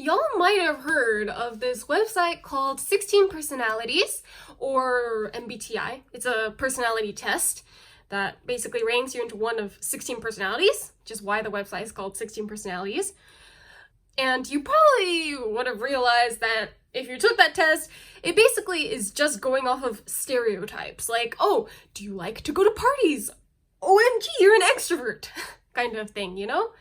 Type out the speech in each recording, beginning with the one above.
Y'all might have heard of this website called 16 Personalities, or MBTI. It's a personality test that basically ranks you into one of 16 personalities, which is why the website is called 16 Personalities. And you probably would have realized that if you took that test, it basically is just going off of stereotypes, like, oh, do you like to go to parties? OMG, you're an extrovert, kind of thing, you know?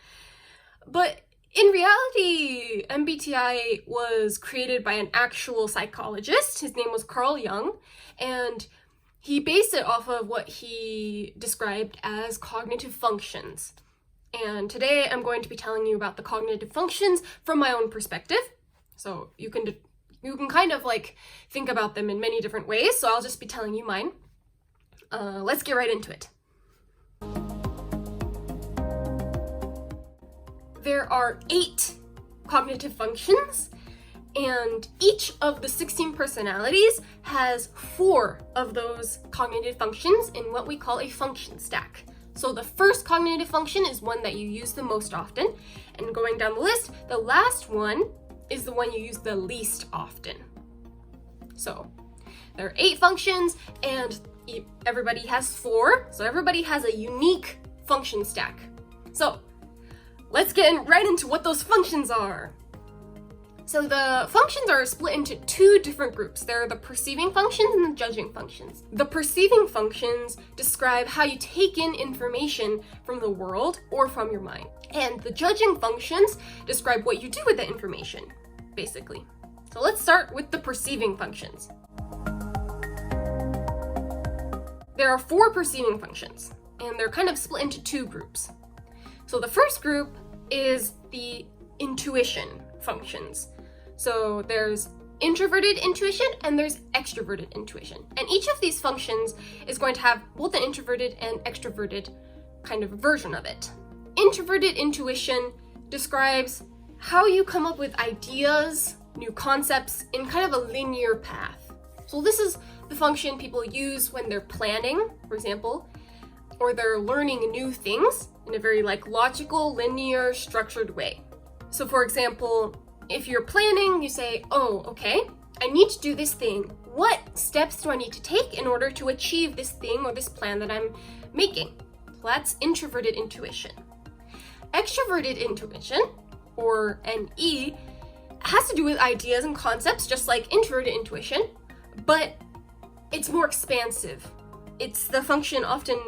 But in reality, MBTI was created by an actual psychologist. His name was Carl Jung, and he based it off of what he described as cognitive functions. And today I'm going to be telling you about the cognitive functions from my own perspective. So you can kind of like think about them in many different ways, so I'll just be telling you mine. Let's get right into it. There are 8 cognitive functions, and each of the 16 personalities has 4 of those cognitive functions in what we call a function stack. So the first cognitive function is one that you use the most often, and going down the list, the last one is the one you use the least often. So there are 8 functions, and everybody has 4, so everybody has a unique function stack. So let's get right into what those functions are. So the functions are split into 2 different groups. There are the perceiving functions and the judging functions. The perceiving functions describe how you take in information from the world or from your mind. And the judging functions describe what you do with the information, basically. So let's start with the perceiving functions. There are 4 perceiving functions, and they're kind of split into 2 groups. So the first group is the intuition functions. So there's introverted intuition and there's extroverted intuition. And each of these functions is going to have both an introverted and extroverted kind of version of it. Introverted intuition describes how you come up with ideas, new concepts in kind of a linear path. So this is the function people use when they're planning, for example, or they're learning new things in a very logical, linear, structured way. So for example, if you're planning, you say, oh, okay, I need to do this thing. What steps do I need to take in order to achieve this thing or this plan that I'm making? So that's introverted intuition. Extroverted intuition, or NE, has to do with ideas and concepts, just like introverted intuition, but it's more expansive. It's the function often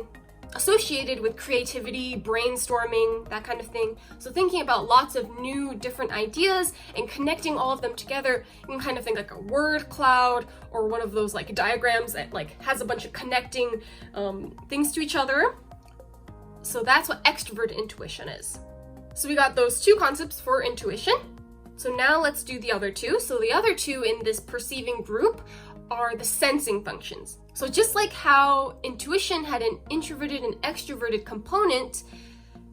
associated with creativity, brainstorming, that kind of thing. So thinking about lots of new different ideas and connecting all of them together, you can kind of think like a word cloud or one of those diagrams that has a bunch of connecting things to each other. So that's what extroverted intuition is. So we got those 2 concepts for intuition. So now let's do the other 2. So the other 2 in this perceiving group are the sensing functions. So just like how intuition had an introverted and extroverted component,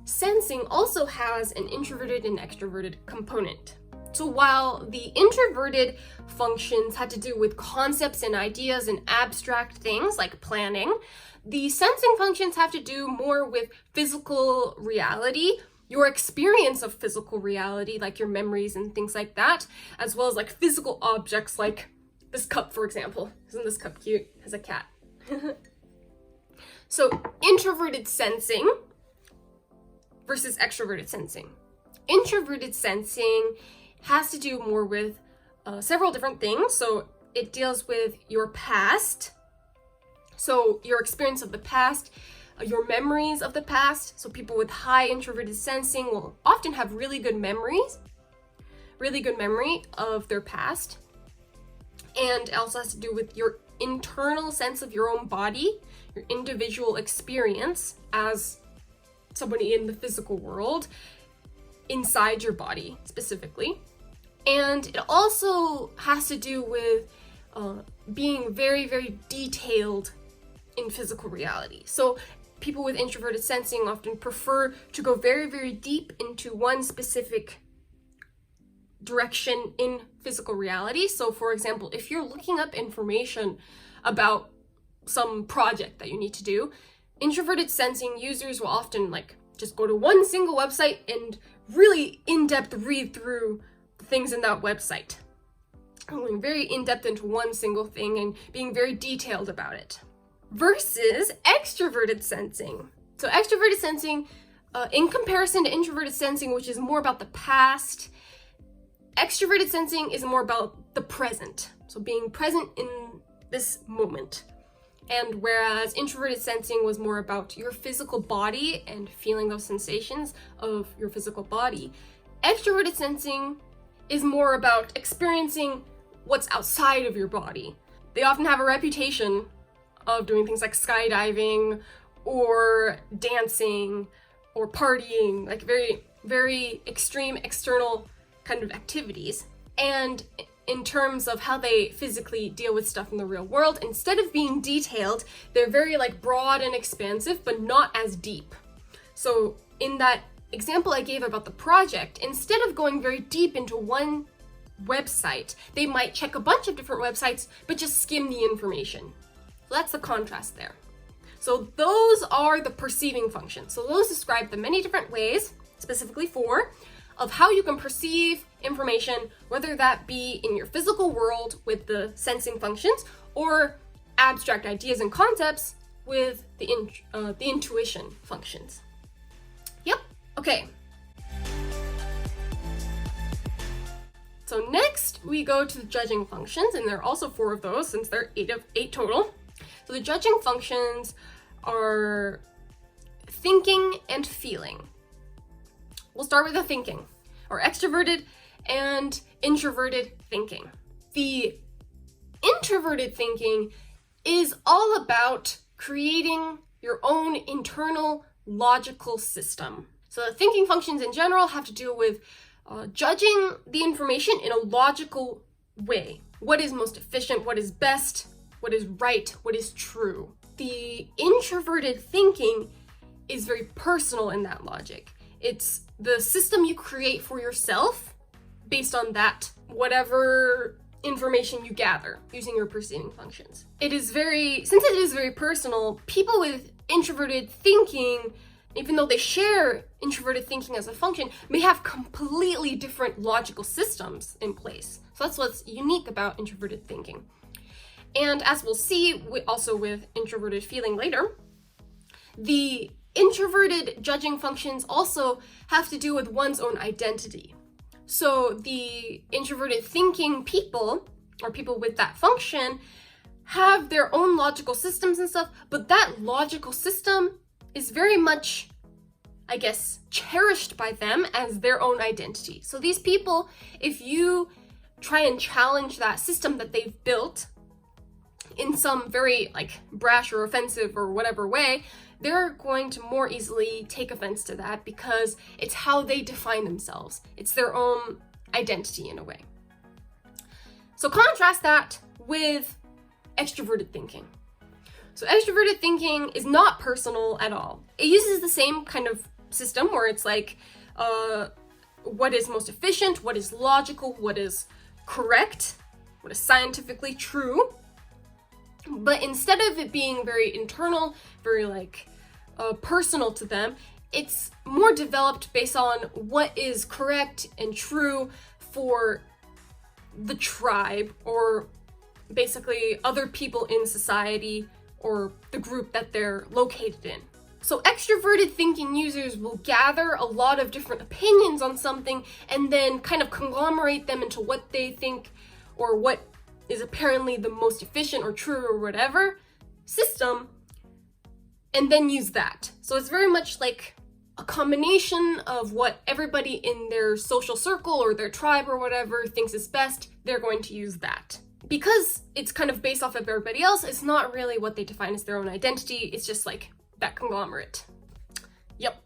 sensing also has an introverted and extroverted component. So while the introverted functions had to do with concepts and ideas and abstract things like planning, the sensing functions have to do more with physical reality, your experience of physical reality, like your memories and things like that, as well as physical objects like this cup, for example. Isn't this cup cute? It has a cat. So introverted sensing versus extroverted sensing. Introverted sensing has to do more with several different things. So it deals with your past. So your experience of the past, your memories of the past. So people with high introverted sensing will often have really good memory of their past. And it also has to do with your internal sense of your own body, your individual experience as somebody in the physical world, inside your body specifically. And it also has to do with being very, very detailed in physical reality. So people with introverted sensing often prefer to go very, very deep into one specific direction in physical reality. So for example, if you're looking up information about some project that you need to do, introverted sensing users will often just go to one single website and really in-depth read through the things in that website. Going very in-depth into one single thing and being very detailed about it. Versus extroverted sensing. So extroverted sensing, in comparison to introverted sensing, which is more about the past, extroverted sensing is more about the present. So being present in this moment. And whereas introverted sensing was more about your physical body and feeling those sensations of your physical body, extroverted sensing is more about experiencing what's outside of your body. They often have a reputation of doing things like skydiving or dancing or partying, like very, very extreme external kind of activities. And in terms of how they physically deal with stuff in the real world, instead of being detailed, they're very like broad and expansive, but not as deep. So in that example I gave about the project, instead of going very deep into one website, they might check a bunch of different websites, but just skim the information. So that's the contrast there. So those are the perceiving functions. So those describe the many different ways, specifically 4, of how you can perceive information, whether that be in your physical world with the sensing functions, or abstract ideas and concepts with the intuition functions. Yep, okay. So next we go to the judging functions, and there are also 4 of those since there are 8 total. So the judging functions are thinking and feeling. We'll start with the thinking, or extroverted and introverted thinking. The introverted thinking is all about creating your own internal logical system. So the thinking functions in general have to do with judging the information in a logical way. What is most efficient, what is best, what is right, what is true. The introverted thinking is very personal in that logic. It's the system you create for yourself based on that, whatever information you gather using your perceiving functions. Since it is very personal, people with introverted thinking, even though they share introverted thinking as a function, may have completely different logical systems in place. So that's what's unique about introverted thinking. And as we'll see also with introverted feeling later, the introverted judging functions also have to do with one's own identity. So the introverted thinking people, or people with that function, have their own logical systems and stuff, but that logical system is very much, I guess, cherished by them as their own identity. So these people, if you try and challenge that system that they've built in some very like brash or offensive or whatever way, they're going to more easily take offense to that because it's how they define themselves. It's their own identity in a way. So contrast that with extroverted thinking. So extroverted thinking is not personal at all. It uses the same kind of system where it's like, what is most efficient, what is logical, what is correct, what is scientifically true. But instead of it being very internal, very like personal to them, it's more developed based on what is correct and true for the tribe, or basically other people in society, or the group that they're located in. So extroverted thinking users will gather a lot of different opinions on something and then kind of conglomerate them into what they think, or what is apparently the most efficient or true or whatever system, and then use that. So it's very much like a combination of what everybody in their social circle or their tribe or whatever thinks is best, they're going to use that. Because it's kind of based off of everybody else, it's not really what they define as their own identity, it's just like that conglomerate. Yep.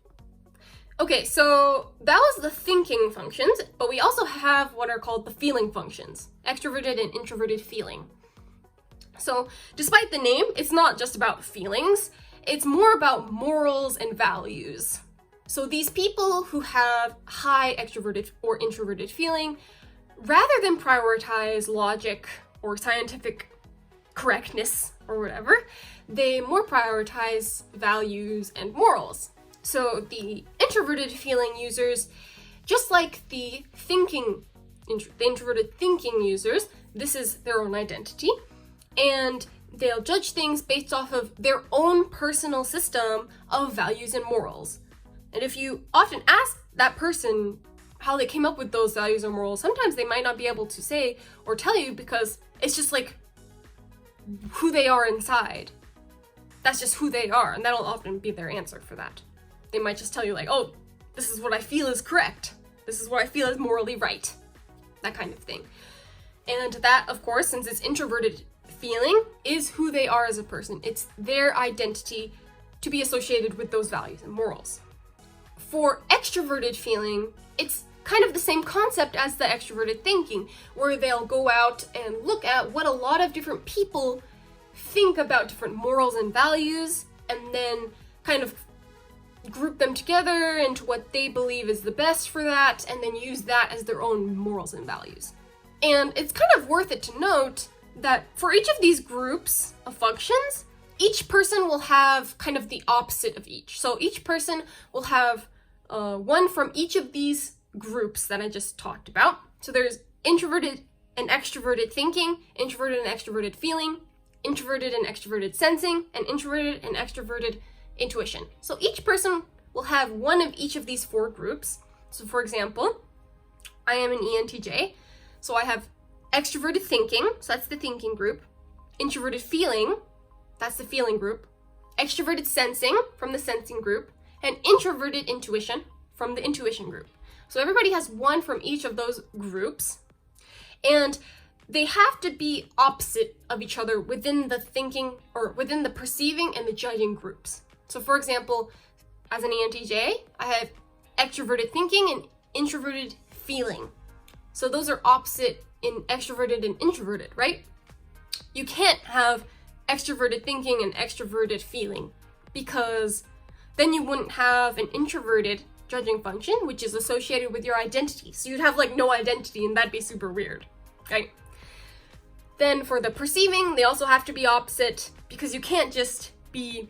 Okay, so that was the thinking functions, but we also have what are called the feeling functions, extroverted and introverted feeling. So despite the name, it's not just about feelings, it's more about morals and values. So these people who have high extroverted or introverted feeling, rather than prioritize logic or scientific correctness or whatever, they more prioritize values and morals. So the introverted feeling users, just like the thinking the introverted thinking users, this is their own identity, and they'll judge things based off of their own personal system of values and morals. And if you often ask that person how they came up with those values or morals, sometimes they might not be able to say or tell you because it's just like who they are inside. That's just who they are, and that'll often be their answer for that. They might just tell you like, oh, this is what I feel is correct. This is what I feel is morally right. That kind of thing. And that, of course, since it's introverted feeling, is who they are as a person. It's their identity to be associated with those values and morals. For extroverted feeling, it's kind of the same concept as the extroverted thinking, where they'll go out and look at what a lot of different people think about different morals and values, and then kind of group them together into what they believe is the best for that, and then use that as their own morals and values. And it's kind of worth it to note that for each of these groups of functions, each person will have kind of the opposite of each. So each person will have one from each of these groups that I just talked about. So there's introverted and extroverted thinking, introverted and extroverted feeling, introverted and extroverted sensing, and introverted and extroverted intuition. So each person will have one of each of these 4 groups. So for example, I am an ENTJ, so I have extroverted thinking, so that's the thinking group, introverted feeling, that's the feeling group, extroverted sensing from the sensing group, and introverted intuition from the intuition group. So everybody has one from each of those groups, and they have to be opposite of each other within the thinking or within the perceiving and the judging groups. So for example, as an ENTJ, I have extroverted thinking and introverted feeling. So those are opposite in extroverted and introverted, right? You can't have extroverted thinking and extroverted feeling, because then you wouldn't have an introverted judging function, which is associated with your identity. So you'd have like no identity, and that'd be super weird, right? Then for the perceiving, they also have to be opposite, because you can't just be,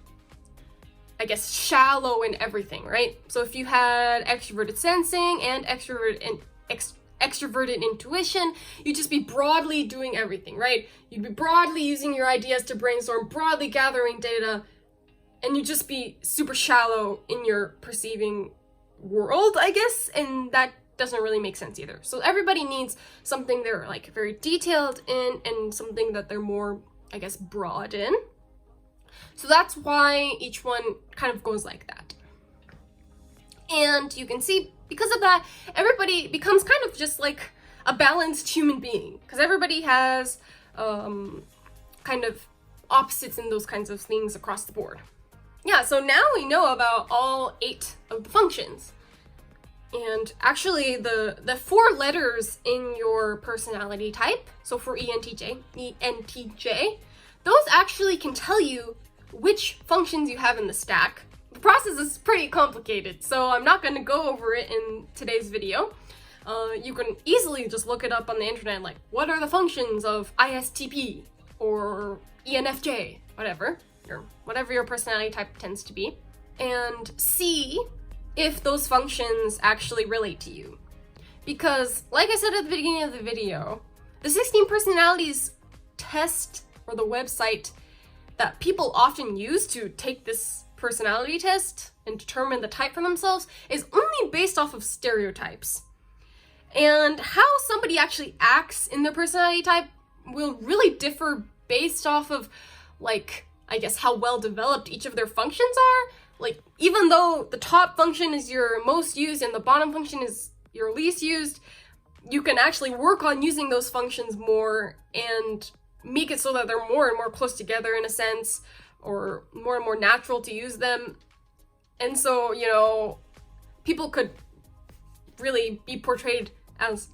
I guess, shallow in everything, right? So if you had extroverted sensing and extroverted intuition, you'd just be broadly doing everything, right? You'd be broadly using your ideas to brainstorm, broadly gathering data, and you'd just be super shallow in your perceiving world, I guess, and that doesn't really make sense either. So everybody needs something they're like very detailed in, and something that they're more, I guess, broad in. So that's why each one kind of goes like that. And you can see, because of that, everybody becomes kind of just like a balanced human being, because everybody has kind of opposites in those kinds of things across the board. Yeah, so now we know about all 8 of the functions. And actually the 4 letters in your personality type, so for ENTJ, those actually can tell you which functions you have in the stack. The process is pretty complicated, so I'm not going to go over it in today's video. You can easily just look it up on the internet, like, what are the functions of ISTP or ENFJ, whatever your personality type tends to be, and see if those functions actually relate to you. Because, like I said at the beginning of the video, the 16 personalities test, or the website that people often use to take this personality test and determine the type for themselves, is only based off of stereotypes. And how somebody actually acts in their personality type will really differ based off of, like, I guess how well developed each of their functions are. Like, even though the top function is your most used and the bottom function is your least used, you can actually work on using those functions more and make it so that they're more and more close together in a sense, or more and more natural to use them. And so, you know, people could really be portrayed as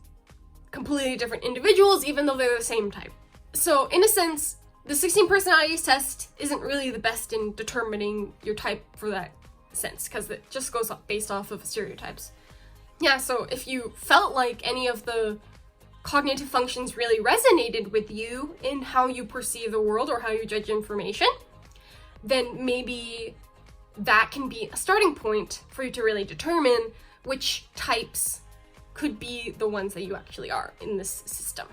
completely different individuals, even though they're the same type. So in a sense, the 16 personalities test isn't really the best in determining your type for that sense, because it just goes up based off of stereotypes. Yeah, so if you felt like any of the cognitive functions really resonated with you in how you perceive the world or how you judge information, then maybe that can be a starting point for you to really determine which types could be the ones that you actually are in this system.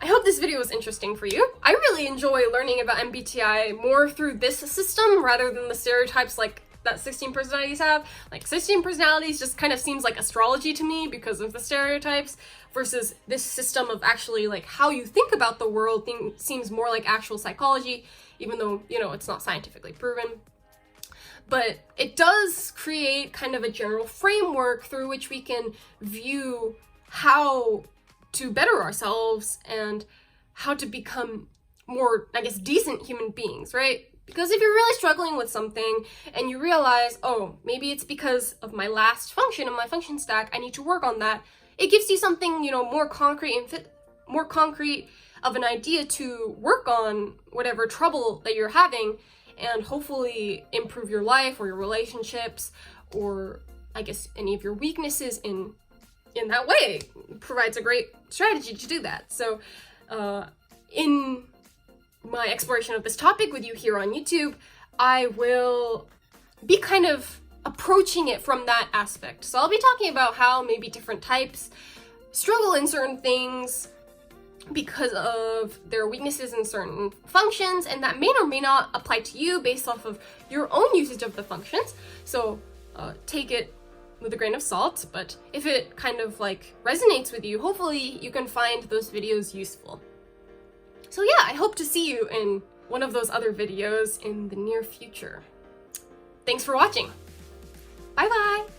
I hope this video was interesting for you. I really enjoy learning about MBTI more through this system rather than the stereotypes like that 16 personalities have. Like 16 personalities just kind of seems like astrology to me because of the stereotypes, versus this system of actually like how you think about the world seems more like actual psychology, even though, you know, it's not scientifically proven. But it does create kind of a general framework through which we can view how to better ourselves and how to become more, I guess, decent human beings, right? Because if you're really struggling with something and you realize, oh, maybe it's because of my last function in my function stack, I need to work on that, it gives you something, you know, more concrete and more concrete of an idea to work on whatever trouble that you're having, and hopefully improve your life or your relationships, or I guess any of your weaknesses in that way. It provides a great strategy to do that. So in my exploration of this topic with you here on YouTube, I will be kind of approaching it from that aspect. So I'll be talking about how maybe different types struggle in certain things because of their weaknesses in certain functions, and that may or may not apply to you based off of your own usage of the functions. So take it with a grain of salt, but if it kind of like resonates with you, hopefully you can find those videos useful. So yeah, I hope to see you in one of those other videos in the near future. Thanks for watching. Bye bye!